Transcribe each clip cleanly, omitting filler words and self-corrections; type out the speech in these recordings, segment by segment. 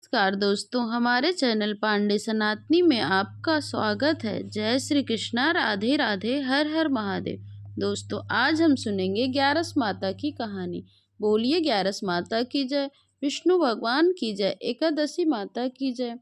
नमस्कार दोस्तों, हमारे चैनल पांडे सनातनी में आपका स्वागत है। जय श्री कृष्णा, राधे राधे, हर हर महादेव। दोस्तों, आज हम सुनेंगे ग्यारस माता की कहानी। बोलिए ग्यारस माता की जय, विष्णु भगवान की जय, एकादशी माता की जय।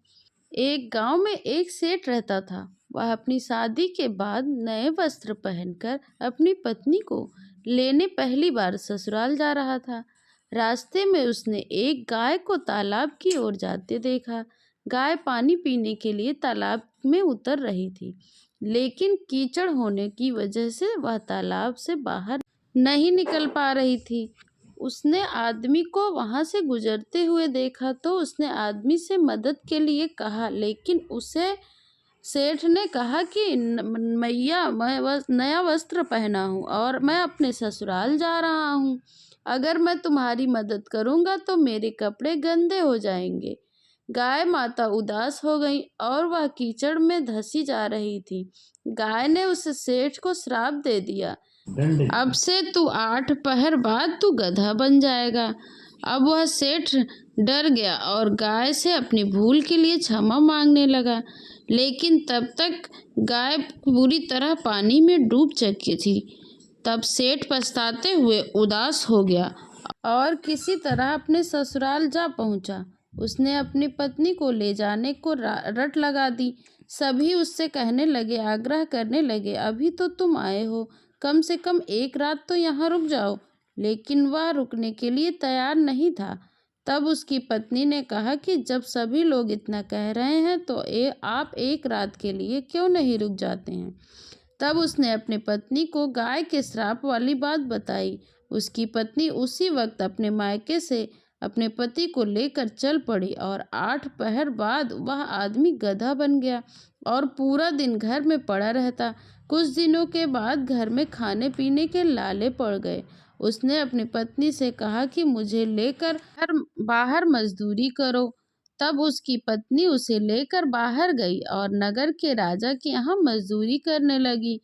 एक गांव में एक सेठ रहता था। वह अपनी शादी के बाद नए वस्त्र पहनकर अपनी पत्नी को लेने पहली बार ससुराल जा रहा था। रास्ते में उसने एक गाय को तालाब की ओर जाते देखा। गाय पानी पीने के लिए तालाब में उतर रही थी, लेकिन कीचड़ होने की वजह से वह तालाब से बाहर नहीं निकल पा रही थी। उसने आदमी को वहां से गुजरते हुए देखा तो उसने आदमी से मदद के लिए कहा, लेकिन उसे सेठ ने कहा कि मैया, मैं नया वस्त्र पहना हूँ और मैं अपने ससुराल जा रहा हूँ। अगर मैं तुम्हारी मदद करूँगा तो मेरे कपड़े गंदे हो जाएंगे। गाय माता उदास हो गई और वह कीचड़ में धंसी जा रही थी। गाय ने उस सेठ को श्राप दे दिया, अब से तू 8 पहर बाद तू गधा बन जाएगा। अब वह सेठ डर गया और गाय से अपनी भूल के लिए क्षमा मांगने लगा, लेकिन तब तक गाय पूरी तरह पानी में डूब चुकी थी। तब सेठ पछताते हुए उदास हो गया और किसी तरह अपने ससुराल जा पहुंचा। उसने अपनी पत्नी को ले जाने को रट लगा दी। सभी उससे कहने लगे, आग्रह करने लगे, अभी तो तुम आए हो, कम से कम एक रात तो यहाँ रुक जाओ। लेकिन वह रुकने के लिए तैयार नहीं था। तब उसकी पत्नी ने कहा कि जब सभी लोग इतना कह रहे हैं तो आप एक रात के लिए क्यों नहीं रुक जाते हैं। तब उसने अपनी पत्नी को गाय के श्राप वाली बात बताई। उसकी पत्नी उसी वक्त अपने मायके से अपने पति को लेकर चल पड़ी और 8 पहर बाद वह आदमी गधा बन गया और पूरा दिन घर में पड़ा रहता। कुछ दिनों के बाद घर में खाने पीने के लाले पड़ गए। उसने अपनी पत्नी से कहा कि मुझे लेकर बाहर मजदूरी करो। तब उसकी पत्नी उसे लेकर बाहर गई और नगर के राजा के यहाँ मजदूरी करने लगी।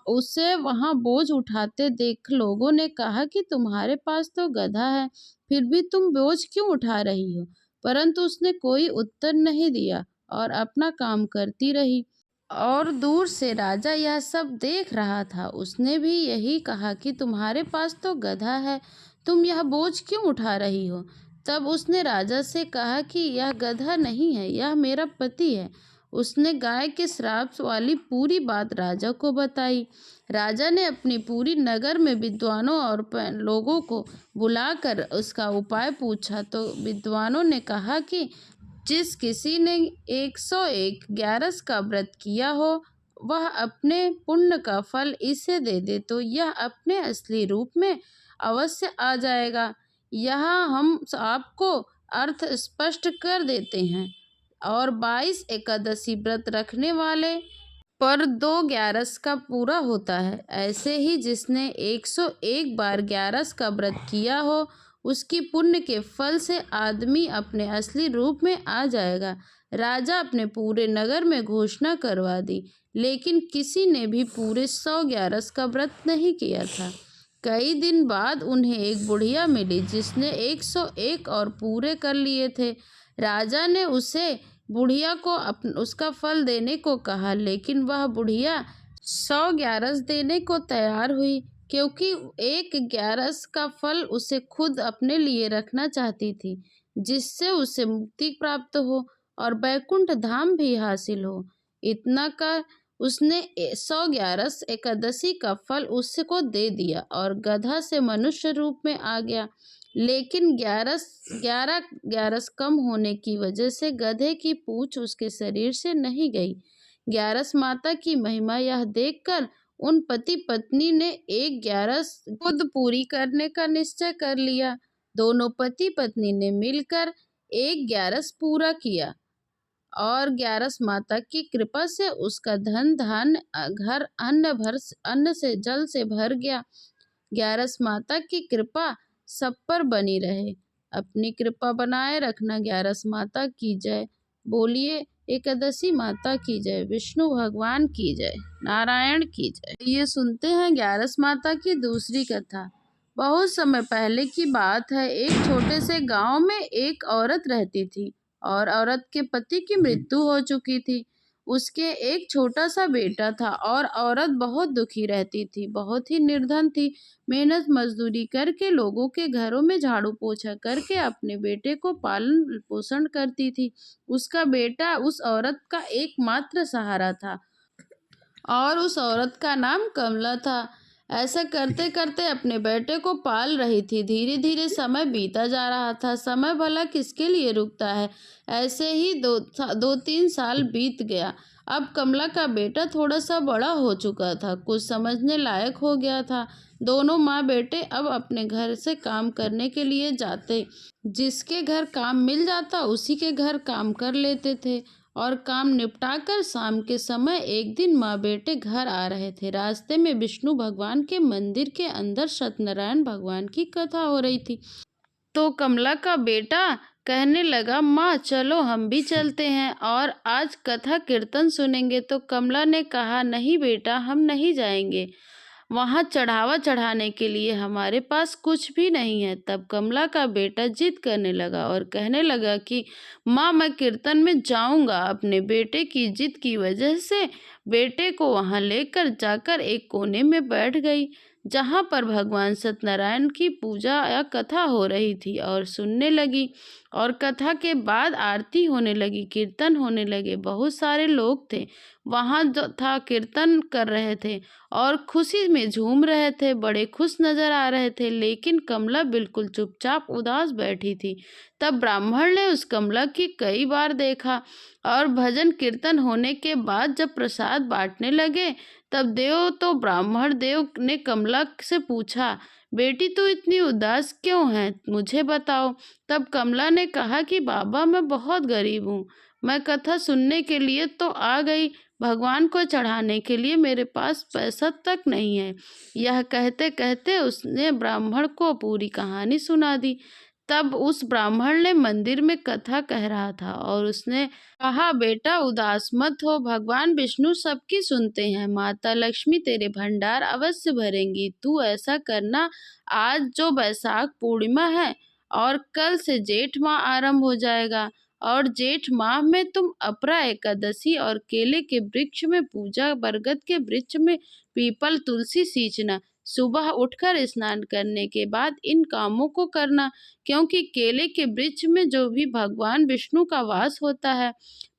उसे वहाँ बोझ उठाते देख लोगों ने कहा कि तुम्हारे पास तो गधा है, फिर भी तुम बोझ क्यों उठा रही हो। परंतु उसने कोई उत्तर नहीं दिया और अपना काम करती रही। और दूर से राजा यह सब देख रहा था। उसने भी यही कहा कि तुम्हारे पास तो गधा है, तुम यह बोझ क्यों उठा रही हो। तब उसने राजा से कहा कि यह गधा नहीं है, यह मेरा पति है। उसने गाय के श्राप वाली पूरी बात राजा को बताई। राजा ने अपनी पूरी नगर में विद्वानों और लोगों को बुलाकर उसका उपाय पूछा तो विद्वानों ने कहा कि जिस किसी ने 101 ग्यारस का व्रत किया हो वह अपने पुण्य का फल इसे दे दे तो यह अपने असली रूप में अवश्य आ जाएगा। यहाँ हम आपको अर्थ स्पष्ट कर देते हैं। और 22 एकादशी व्रत रखने वाले पर 2 ग्यारस का पूरा होता है। ऐसे ही जिसने 101 बार ग्यारस का व्रत किया हो उसकी पुण्य के फल से आदमी अपने असली रूप में आ जाएगा। राजा अपने पूरे नगर में घोषणा करवा दी, लेकिन किसी ने भी पूरे 100 ग्यारस का व्रत नहीं किया था। कई दिन बाद उन्हें एक बुढ़िया मिली जिसने 101 और पूरे कर लिए थे। राजा ने उसे बुढ़िया को उसका फल देने को कहा, लेकिन वह बुढ़िया 100 ग्यारस देने को तैयार हुई, क्योंकि 1 ग्यारस का फल उसे खुद अपने लिए रखना चाहती थी, जिससे उसे मुक्ति प्राप्त हो और बैकुंठ धाम भी हासिल हो। इतना कर उसने 100 ग्यारस एकादशी का फल उसको दे दिया और गधा से मनुष्य रूप में आ गया। लेकिन 11 ग्यारस कम होने की वजह से गधे की पूंछ उसके शरीर से नहीं गई। ग्यारस माता की महिमा यह देखकर उन पति पत्नी ने 1 ग्यारस खुद पूरी करने का निश्चय कर लिया। दोनों पति पत्नी ने मिलकर 1 ग्यारस पूरा किया और ग्यारस माता की कृपा से उसका धन धान्य घर अन्न से जल से भर गया। ग्यारस माता की कृपा सब पर बनी रहे। अपनी कृपा बनाए रखना। ग्यारस माता की जय। बोलिए एकादशी माता की जय, विष्णु भगवान की जय, नारायण की जय। ये सुनते हैं ग्यारस माता की दूसरी कथा। बहुत समय पहले की बात है। एक छोटे से गांव में एक औरत रहती थी। और औरत के पति की मृत्यु हो चुकी थी। उसके एक छोटा सा बेटा था और औरत बहुत दुखी रहती थी, बहुत ही निर्धन थी। मेहनत मजदूरी करके लोगों के घरों में झाड़ू पोछा करके अपने बेटे को पालन पोषण करती थी। उसका बेटा उस औरत का एकमात्र सहारा था और उस औरत का नाम कमला था। ऐसा करते करते अपने बेटे को पाल रही थी। धीरे धीरे समय बीता जा रहा था। समय भला किसके लिए रुकता है। ऐसे ही 2-3 साल बीत गया। अब कमला का बेटा थोड़ा सा बड़ा हो चुका था, कुछ समझने लायक हो गया था। दोनों माँ बेटे अब अपने घर से काम करने के लिए जाते। जिसके घर काम मिल जाता उसी के घर काम कर लेते थे और काम निपटाकर शाम के समय एक दिन माँ बेटे घर आ रहे थे। रास्ते में विष्णु भगवान के मंदिर के अंदर सत्यनारायण भगवान की कथा हो रही थी। तो कमला का बेटा कहने लगा, माँ चलो हम भी चलते हैं और आज कथा कीर्तन सुनेंगे। तो कमला ने कहा, नहीं बेटा, हम नहीं जाएंगे, वहां चढ़ावा चढ़ाने के लिए हमारे पास कुछ भी नहीं है। तब कमला का बेटा जिद करने लगा और कहने लगा कि माँ मैं कीर्तन में जाऊंगा। अपने बेटे की जिद की वजह से बेटे को वहां लेकर जाकर एक कोने में बैठ गई, जहां पर भगवान सत्यनारायण की पूजा या कथा हो रही थी और सुनने लगी। और कथा के बाद आरती होने लगी, कीर्तन होने लगे। बहुत सारे लोग थे वहां, जो था कीर्तन कर रहे थे और खुशी में झूम रहे थे, बड़े खुश नजर आ रहे थे। लेकिन कमला बिल्कुल चुपचाप उदास बैठी थी। तब ब्राह्मण ने उस कमला की कई बार देखा और भजन कीर्तन होने के बाद जब प्रसाद बांटने लगे, तब ब्राह्मण देव ने कमला से पूछा, बेटी तू इतनी उदास क्यों है, मुझे बताओ। तब कमला ने कहा कि बाबा मैं बहुत गरीब हूँ, मैं कथा सुनने के लिए तो आ गई, भगवान को चढ़ाने के लिए मेरे पास पैसा तक नहीं है। यह कहते कहते उसने ब्राह्मण को पूरी कहानी सुना दी। तब उस ब्राह्मण ने मंदिर में कथा कह रहा था और उसने कहा, बेटा उदास मत हो, भगवान विष्णु सबकी सुनते हैं, माता लक्ष्मी तेरे भंडार अवश्य भरेंगी। तू ऐसा करना, आज जो बैसाख पूर्णिमा है और कल से जेठ माह आरंभ हो जाएगा और जेठ माह में तुम अपरा एकादशी और केले के वृक्ष में पूजा, बरगद के वृक्ष में पीपल तुलसी सींचना। सुबह उठकर स्नान करने के बाद इन कामों को करना, क्योंकि केले के वृक्ष में जो भी भगवान विष्णु का वास होता है,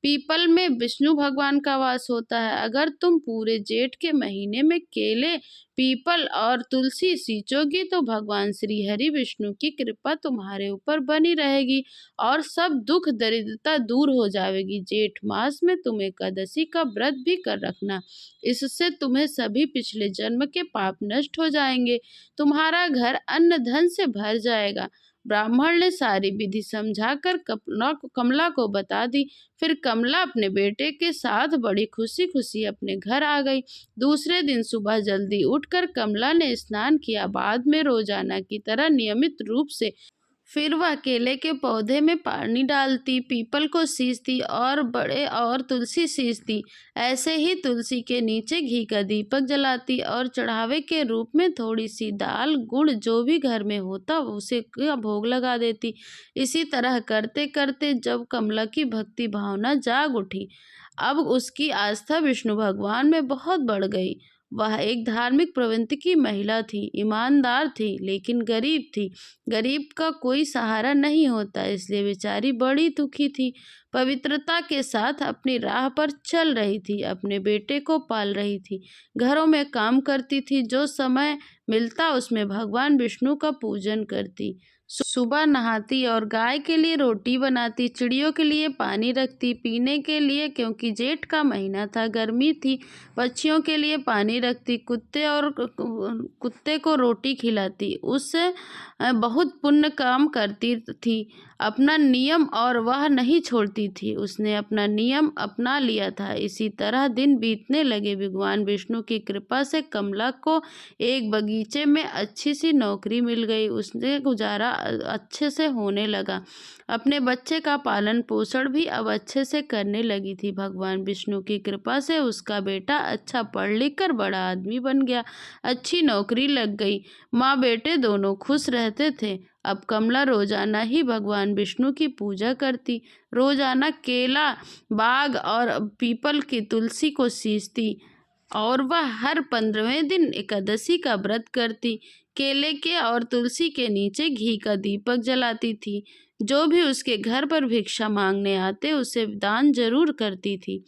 पीपल में विष्णु भगवान का वास होता है। अगर तुम पूरे जेठ के महीने में केले, पीपल और तुलसी सींचोगी तो भगवान श्री हरि विष्णु की कृपा तुम्हारे ऊपर बनी रहेगी और सब दुख दरिद्रता दूर हो जाएगी। जेठ मास में तुम एकादशी का व्रत भी कर रखना, इससे तुम्हें सभी पिछले जन्म के पाप नष्ट हो जाएंगे, तुम्हारा घर अन्न धन से भर जाएगा। ब्राह्मण ने सारी विधि समझाकर कमला को बता दी। फिर कमला अपने बेटे के साथ बड़ी खुशी खुशी अपने घर आ गई। दूसरे दिन सुबह जल्दी उठकर कमला ने स्नान किया। बाद में रोजाना की तरह नियमित रूप से फिर वह केले के पौधे में पानी डालती, पीपल को सींचती और बड़े और तुलसी सींचती। ऐसे ही तुलसी के नीचे घी का दीपक जलाती और चढ़ावे के रूप में थोड़ी सी दाल, गुड़ जो भी घर में होता उसे का भोग लगा देती। इसी तरह करते करते जब कमला की भक्ति भावना जाग उठी, अब उसकी आस्था विष्णु भगवान में बहुत बढ़ गई। वह एक धार्मिक प्रवृत्ति की महिला थी, ईमानदार थी, लेकिन गरीब थी। गरीब का कोई सहारा नहीं होता, इसलिए बेचारी बड़ी दुखी थी। पवित्रता के साथ अपनी राह पर चल रही थी, अपने बेटे को पाल रही थी, घरों में काम करती थी, जो समय मिलता उसमें भगवान विष्णु का पूजन करती। सुबह नहाती और गाय के लिए रोटी बनाती, चिड़ियों के लिए पानी रखती पीने के लिए, क्योंकि जेठ का महीना था, गर्मी थी, पक्षियों के लिए पानी रखती, कुत्ते को रोटी खिलाती। उससे बहुत पुण्य काम करती थी, अपना नियम और वह नहीं छोड़ती थी। उसने अपना नियम अपना लिया था। इसी तरह दिन बीतने लगे। भगवान विष्णु की कृपा से कमला को एक बगीचे में अच्छी सी नौकरी मिल गई। उसने गुजारा अच्छे से होने लगा। अपने बच्चे का पालन पोषण भी अब अच्छे से करने लगी थी। भगवान विष्णु की कृपा से उसका बेटा अच्छा पढ़ लिख कर बड़ा आदमी बन गया, अच्छी नौकरी लग गई। माँ बेटे दोनों खुश रहते थे अब कमला रोजाना ही भगवान विष्णु की पूजा करती, रोजाना केला, बाग और पीपल की तुलसी को सींचती और वह हर 15वें दिन एकादशी का व्रत करती। केले के और तुलसी के नीचे घी का दीपक जलाती थी। जो भी उसके घर पर भिक्षा मांगने आते उसे दान जरूर करती थी।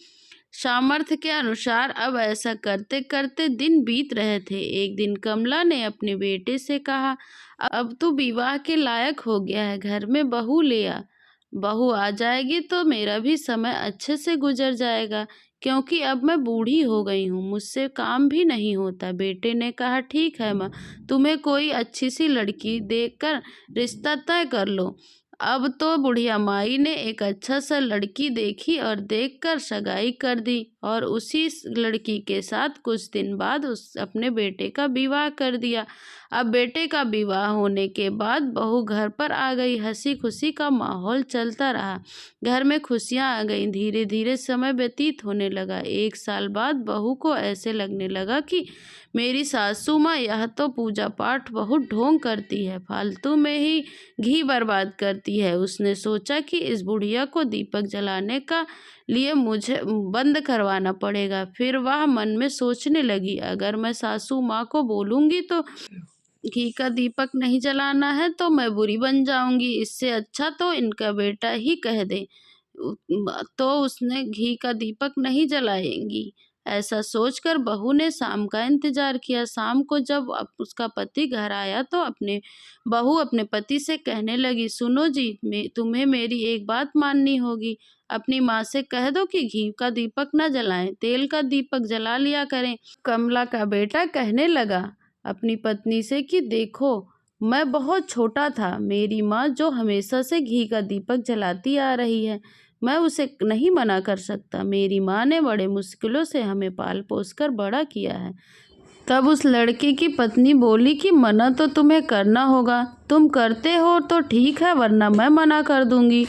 सामर्थ्य के अनुसार अब ऐसा करते करते दिन बीत रहे थे। एक दिन कमला ने अपने बेटे से कहा, अब तू विवाह के लायक हो गया है, घर में बहू ले आ। बहू आ जाएगी तो मेरा भी समय अच्छे से गुजर जाएगा, क्योंकि अब मैं बूढ़ी हो गई हूँ, मुझसे काम भी नहीं होता। बेटे ने कहा, ठीक है माँ, तुम्हें कोई अच्छी सी लड़की देखकर रिश्ता तय कर लो। अब तो बुढ़िया माई ने एक अच्छा सा लड़की देखी और देखकर सगाई कर दी और उसी लड़की के साथ कुछ दिन बाद उस अपने बेटे का विवाह कर दिया। अब बेटे का विवाह होने के बाद बहू घर पर आ गई। हंसी खुशी का माहौल चलता रहा, घर में खुशियां आ गई। धीरे धीरे समय व्यतीत होने लगा। 1 साल बाद बहू को ऐसे लगने लगा कि मेरी सासू माँ यह तो पूजा पाठ बहुत ढोंग करती है, फालतू में ही घी बर्बाद करती है। उसने सोचा कि इस बुढ़िया को दीपक जलाने का लिए मुझे बंद करवाना पड़ेगा। फिर वह मन में सोचने लगी, अगर मैं सासू माँ को बोलूंगी तो घी का दीपक नहीं जलाना है तो मैं बुरी बन जाऊंगी, इससे अच्छा तो इनका बेटा ही कह दे तो उसने घी का दीपक नहीं जलाएंगी। ऐसा सोचकर बहू ने शाम का इंतजार किया। शाम को जब उसका पति घर आया तो बहू अपने पति से कहने लगी, सुनो जी, तुम्हें मेरी एक बात माननी होगी। अपनी माँ से कह दो कि घी का दीपक न जलाएं, तेल का दीपक जला लिया करें। कमला का बेटा कहने लगा अपनी पत्नी से कि देखो, मैं बहुत छोटा था, मेरी माँ जो हमेशा से घी का दीपक जलाती आ रही है, मैं उसे नहीं मना कर सकता। मेरी माँ ने बड़े मुश्किलों से हमें पाल पोस कर बड़ा किया है। तब उस लड़के की पत्नी बोली कि मना तो तुम्हें करना होगा, तुम करते हो तो ठीक है, वरना मैं मना कर दूंगी,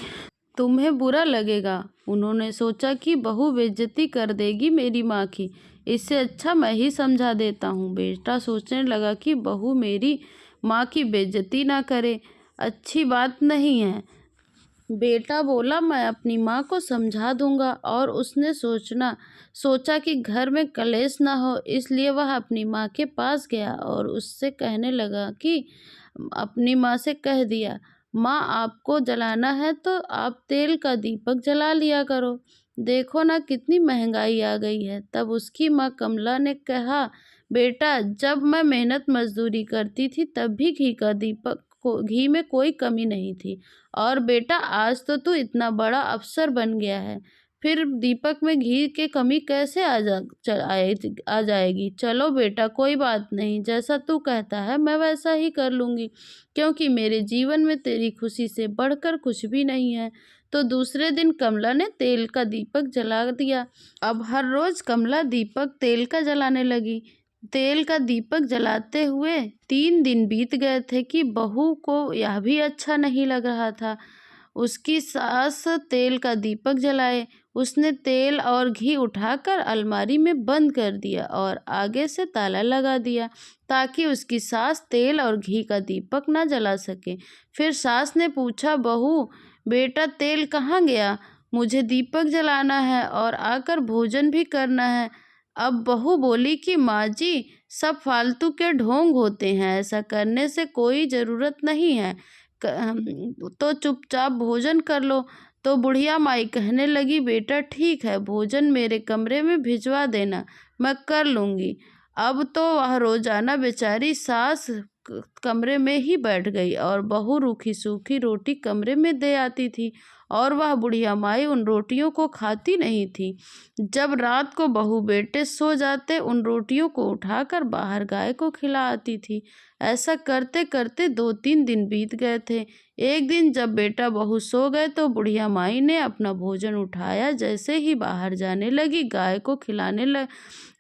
तुम्हें बुरा लगेगा। उन्होंने सोचा कि बहू बेइज्जती कर देगी मेरी माँ की, इससे अच्छा मैं ही समझा देता हूँ। बेटा सोचने लगा कि बहू मेरी माँ की बेइज्जती ना करे, अच्छी बात नहीं है। बेटा बोला, मैं अपनी माँ को समझा दूंगा। और उसने सोचा कि घर में कलेश ना हो, इसलिए वह अपनी माँ के पास गया और उससे कहने लगा कि अपनी माँ से कह दिया, माँ आपको जलाना है तो आप तेल का दीपक जला लिया करो, देखो ना कितनी महंगाई आ गई है। तब उसकी माँ कमला ने कहा, बेटा जब मैं मेहनत मजदूरी करती थी तब भी घी में कोई कमी नहीं थी, और बेटा आज तो तू इतना बड़ा अफसर बन गया है, फिर दीपक में घी की कमी कैसे आ जाएगी। चलो बेटा कोई बात नहीं, जैसा तू कहता है मैं वैसा ही कर लूँगी, क्योंकि मेरे जीवन में तेरी खुशी से बढ़कर कुछ भी नहीं है। तो दूसरे दिन कमला ने तेल का दीपक जला दिया। अब हर रोज कमला दीपक तेल का जलाने लगी। तेल का दीपक जलाते हुए 3 दिन बीत गए थे कि बहू को यह भी अच्छा नहीं लग रहा था। उसकी सास तेल का दीपक जलाए, उसने तेल और घी उठाकर अलमारी में बंद कर दिया और आगे से ताला लगा दिया ताकि उसकी सास तेल और घी का दीपक ना जला सके। फिर सास ने पूछा, बहू बेटा तेल कहाँ गया, मुझे दीपक जलाना है और आकर भोजन भी करना है। अब बहू बोली कि माँ जी, सब फालतू के ढोंग होते हैं, ऐसा करने से कोई ज़रूरत नहीं है, तो चुपचाप भोजन कर लो। तो बुढ़िया माई कहने लगी, बेटा ठीक है, भोजन मेरे कमरे में भिजवा देना, मैं कर लूँगी। अब तो वह रोजाना बेचारी सास कमरे में ही बैठ गई और बहू रूखी सूखी रोटी कमरे में दे आती थी और वह बुढ़िया माई उन रोटियों को खाती नहीं थी। जब रात को बहू बेटे सो जाते उन रोटियों को उठाकर बाहर गाय को खिला आती थी। ऐसा करते करते 2-3 दिन बीत गए थे। एक दिन जब बेटा बहू सो गए तो बुढ़िया माई ने अपना भोजन उठाया, जैसे ही बाहर जाने लगी गाय को खिलाने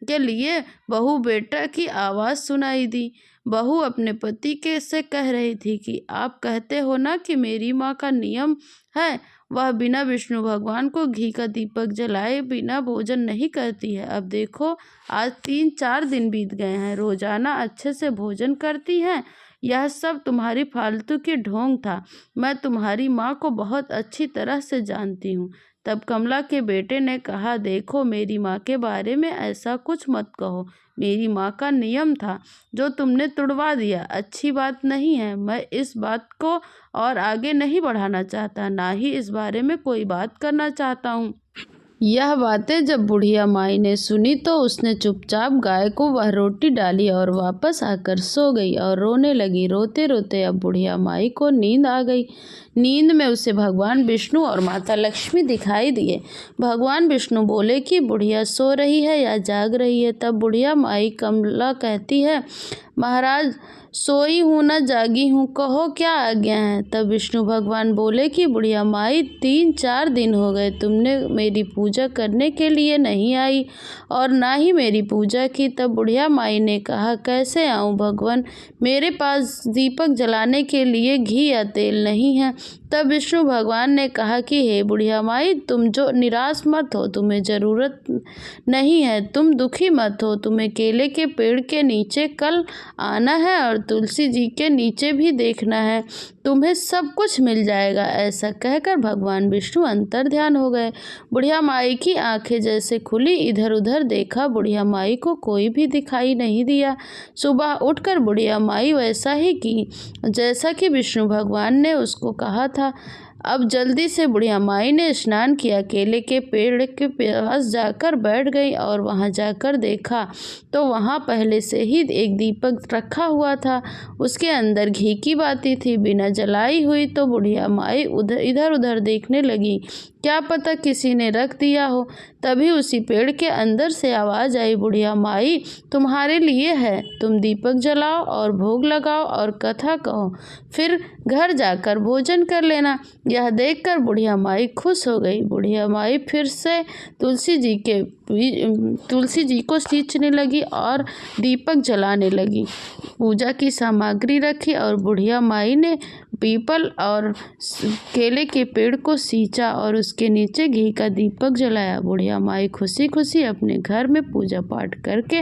के लिए बहू बेटा की आवाज़ सुनाई दी। बहू अपने पति के से कह रही थी कि आप कहते हो ना कि मेरी माँ का नियम है, वह बिना विष्णु भगवान को घी का दीपक जलाए बिना भोजन नहीं करती है। अब देखो आज 3-4 दिन बीत गए हैं, रोजाना अच्छे से भोजन करती हैं, यह सब तुम्हारी फालतू की ढोंग था। मैं तुम्हारी माँ को बहुत अच्छी तरह से जानती हूँ। तब कमला के बेटे ने कहा, देखो मेरी माँ के बारे में ऐसा कुछ मत कहो। मेरी माँ का नियम था जो तुमने तुड़वा दिया, अच्छी बात नहीं है। मैं इस बात को और आगे नहीं बढ़ाना चाहता, ना ही इस बारे में कोई बात करना चाहता हूँ। यह बातें जब बुढ़िया माई ने सुनी तो उसने चुपचाप गाय को वह रोटी डाली और वापस आकर सो गई और रोने लगी। रोते रोते अब बुढ़िया माई को नींद आ गई। नींद में उसे भगवान विष्णु और माता लक्ष्मी दिखाई दिए। भगवान विष्णु बोले कि बुढ़िया सो रही है या जाग रही है। तब बुढ़िया माई कमला कहती है, महाराज सोई हूँ न जागी हूँ, कहो क्या आज्ञा है। तब विष्णु भगवान बोले कि बुढ़िया माई 3-4 दिन हो गए तुमने मेरी पूजा करने के लिए नहीं आई और ना ही मेरी पूजा की। तब बुढ़िया माई ने कहा, कैसे आऊँ भगवान, मेरे पास दीपक जलाने के लिए घी या तेल नहीं है। तब विष्णु भगवान ने कहा कि हे बुढ़िया माई, तुम जो निराश मत हो, तुम्हें ज़रूरत नहीं है, तुम दुखी मत हो। तुम्हें केले के पेड़ के नीचे कल आना है और तुलसी जी के नीचे भी देखना है, तुम्हें सब कुछ मिल जाएगा। ऐसा कहकर भगवान विष्णु अंतर ध्यान हो गए। बुढ़िया माई की आंखें जैसे खुली, इधर उधर देखा, बुढ़िया माई को कोई भी दिखाई नहीं दिया। सुबह उठकर बुढ़िया माई वैसा ही की जैसा कि विष्णु भगवान ने उसको कहा था। अब जल्दी से बुढ़िया माई ने स्नान किया, केले के पेड़ के पास जाकर बैठ गई और वहां जाकर देखा तो वहां पहले से ही एक दीपक रखा हुआ था। उसके अंदर घी की बाती थी, बिना जलाई हुई। तो बुढ़िया माई इधर उधर देखने लगी, क्या पता किसी ने रख दिया हो। तभी उसी पेड़ के अंदर से आवाज़ आई, बुढ़िया माई तुम्हारे लिए है, तुम दीपक जलाओ और भोग लगाओ और कथा कहो, फिर घर जाकर भोजन कर लेना। यह देखकर बुढ़िया माई खुश हो गई। बुढ़िया माई फिर से तुलसी जी को सींचने लगी और दीपक जलाने लगी। पूजा की सामग्री रखी और बुढ़िया माई ने पीपल और केले के पेड़ को सींचा और उसके नीचे घी का दीपक जलाया। बुढ़िया माई खुशी खुशी अपने घर में पूजा पाठ करके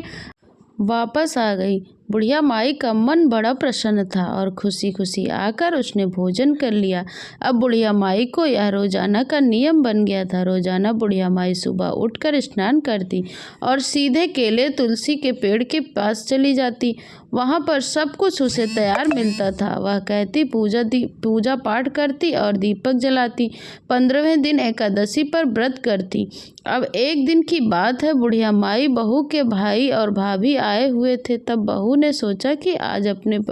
वापस आ गई। बुढ़िया माई का मन बड़ा प्रसन्न था और खुशी खुशी आकर उसने भोजन कर लिया। अब बुढ़िया माई को यह रोजाना का नियम बन गया था। रोजाना बुढ़िया माई सुबह उठकर स्नान करती और सीधे केले तुलसी के पेड़ के पास चली जाती। वहाँ पर सब कुछ उसे तैयार मिलता था। वह कहती, पूजा पाठ करती और दीपक जलाती। 15वें दिन एकादशी पर व्रत करती। अब एक दिन की बात है, बुढ़िया माई बहू के भाई और भाभी आए हुए थे। तब बहू ने सोचा कि आज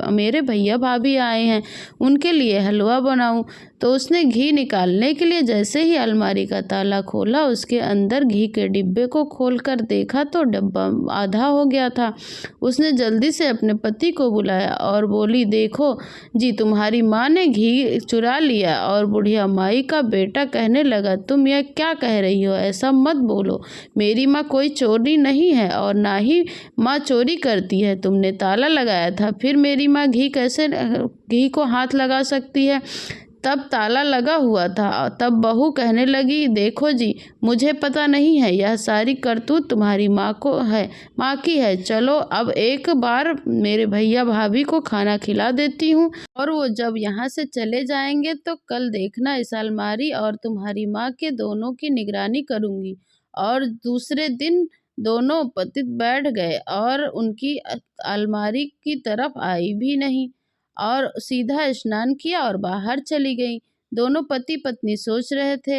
मेरे भैया भाभी आए हैं, उनके लिए हलवा बनाऊं। तो उसने घी निकालने के लिए जैसे ही अलमारी का ताला खोला, उसके अंदर घी के डिब्बे को खोलकर देखा तो डब्बा आधा हो गया था। उसने जल्दी से अपने पति को बुलाया और बोली, देखो जी, तुम्हारी माँ ने घी चुरा लिया। और बुढ़िया माई का बेटा कहने लगा, तुम यह क्या कह रही हो, ऐसा मत बोलो, मेरी माँ कोई चोरी नहीं है और ना ही माँ चोरी करती है। तुमने ताला लगाया था, फिर मेरी माँ घी को हाथ लगा सकती है? तब ताला लगा हुआ था। तब बहू कहने लगी, देखो जी, मुझे पता नहीं है, यह सारी करतूत तुम्हारी माँ की है। चलो अब एक बार मेरे भैया भाभी को खाना खिला देती हूँ और वो जब यहाँ से चले जाएंगे तो कल देखना, इस अलमारी और तुम्हारी माँ के दोनों की निगरानी करूँगी। और दूसरे दिन दोनों पति बैठ गए और उनकी अलमारी की तरफ आई भी नहीं और सीधा स्नान किया और बाहर चली गई। दोनों पति पत्नी सोच रहे थे,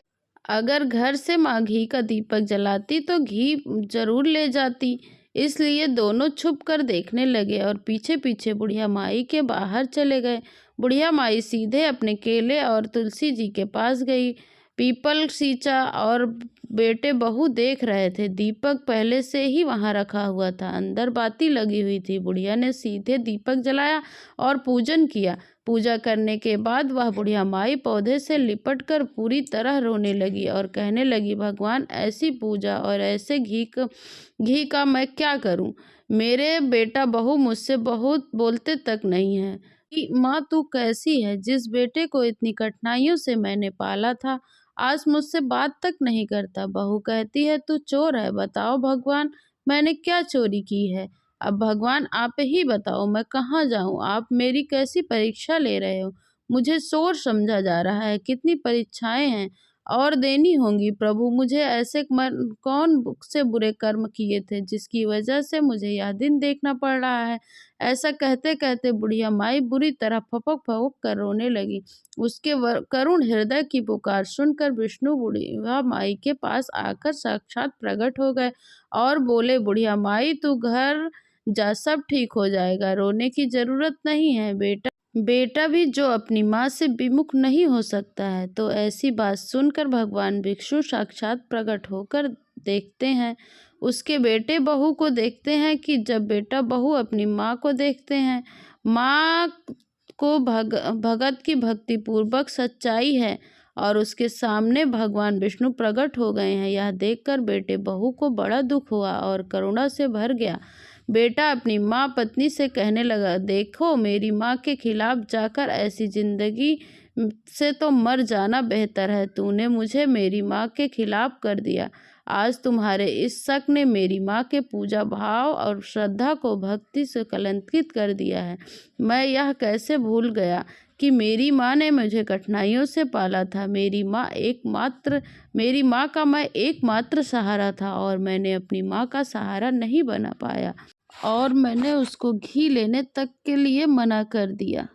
अगर घर से माँ घी का दीपक जलाती तो घी जरूर ले जाती। इसलिए दोनों छुप कर देखने लगे और पीछे पीछे बुढ़िया माई के बाहर चले गए। बुढ़िया माई सीधे अपने केले और तुलसी जी के पास गई। पीपल सींचा और बेटे बहू देख रहे थे। दीपक पहले से ही वहां रखा हुआ था, अंदर बाती लगी हुई थी। बुढ़िया ने सीधे दीपक जलाया और पूजन किया। पूजा करने के बाद वह बुढ़िया माई पौधे से लिपट कर पूरी तरह रोने लगी और कहने लगी, भगवान, ऐसी पूजा और ऐसे घी का मैं क्या करूं? मेरे बेटा बहू मुझसे बहुत बोलते तक नहीं है कि माँ तू कैसी है? जिस बेटे को इतनी कठिनाइयों से मैंने पाला था, आज मुझसे बात तक नहीं करता। बहू कहती है, तू चोर है। बताओ भगवान, मैंने क्या चोरी की है? अब भगवान आप ही बताओ मैं कहाँ जाऊँ? आप मेरी कैसी परीक्षा ले रहे हो? मुझे शोर समझा जा रहा है। कितनी परीक्षाएँ हैं और देनी होंगी प्रभु। मुझे ऐसे कौन से बुरे कर्म किए थे जिसकी वजह से मुझे यह दिन देखना पड़ रहा है? ऐसा कहते-कहते बुढ़िया माई बुरी तरह फपक-फपक कर रोने लगी। उसके करुण हृदय की पुकार सुनकर विष्णु बुढ़िया माई के पास आकर साक्षात प्रकट हो गए और बोले, बुढ़िया माई तू घर जा, सब ठीक हो जाएगा, रोने की जरूरत नहीं है बेटा। बेटा भी जो अपनी माँ से विमुख नहीं हो सकता है। तो ऐसी बात सुनकर भगवान विष्णु साक्षात प्रकट होकर देखते हैं, उसके बेटे बहू को देखते हैं कि जब बेटा बहू अपनी माँ को देखते हैं, माँ को भगत की भक्ति पूर्वक सच्चाई है और उसके सामने भगवान विष्णु प्रकट हो गए हैं। यह देखकर बेटे बहू को बड़ा दुख हुआ और करुणा से भर गया। बेटा अपनी माँ पत्नी से कहने लगा, देखो मेरी माँ के खिलाफ जाकर ऐसी जिंदगी से तो मर जाना बेहतर है। तूने मुझे मेरी माँ के खिलाफ कर दिया। आज तुम्हारे इस शक ने मेरी माँ के पूजा भाव और श्रद्धा को भक्ति से कलंकित कर दिया है। मैं यह कैसे भूल गया कि मेरी माँ ने मुझे कठिनाइयों से पाला था। मेरी माँ का मैं एकमात्र सहारा था और मैंने अपनी माँ का सहारा नहीं बना पाया और मैंने उसको घी लेने तक के लिए मना कर दिया।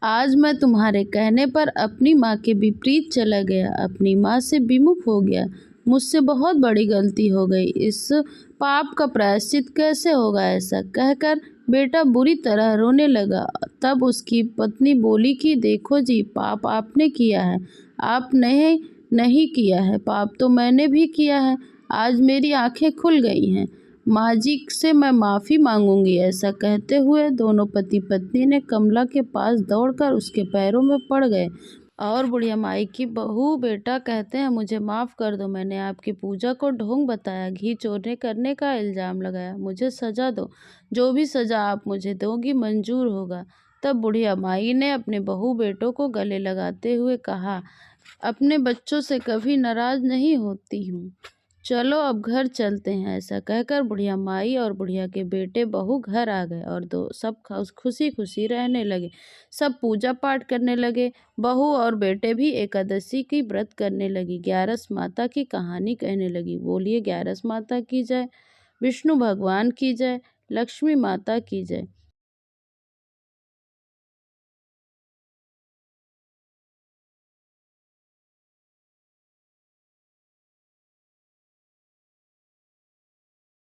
आज मैं तुम्हारे कहने पर अपनी माँ के विपरीत चला गया, अपनी माँ से विमुख हो गया। मुझसे बहुत बड़ी गलती हो गई। इस पाप का प्रायश्चित कैसे होगा? ऐसा कहकर बेटा बुरी तरह रोने लगा। तब उसकी पत्नी बोली कि देखो जी, पाप आपने किया है, आपने नहीं किया है। पाप तो मैंने भी किया है। आज मेरी आंखें खुल गई हैं। माँ जी से मैं माफ़ी मांगूंगी। ऐसा कहते हुए दोनों पति पत्नी ने कमला के पास दौड़कर उसके पैरों में पड़ गए और बुढ़िया माई की बहू बेटा कहते हैं, मुझे माफ़ कर दो, मैंने आपकी पूजा को ढोंग बताया, घी चोरी करने का इल्ज़ाम लगाया, मुझे सज़ा दो, जो भी सज़ा आप मुझे दोगी मंजूर होगा। तब बुढ़िया माई ने अपने बहू बेटों को गले लगाते हुए कहा, अपने बच्चों से कभी नाराज़ नहीं होती हूँ, चलो अब घर चलते हैं। ऐसा कहकर बुढ़िया माई और बुढ़िया के बेटे बहू घर आ गए और सब खुशी खुशी रहने लगे। सब पूजा पाठ करने लगे। बहू और बेटे भी एकादशी की व्रत करने लगी। ग्यारस माता की कहानी कहने लगी। बोलिए ग्यारस माता की जय, विष्णु भगवान की जय, लक्ष्मी माता की जय।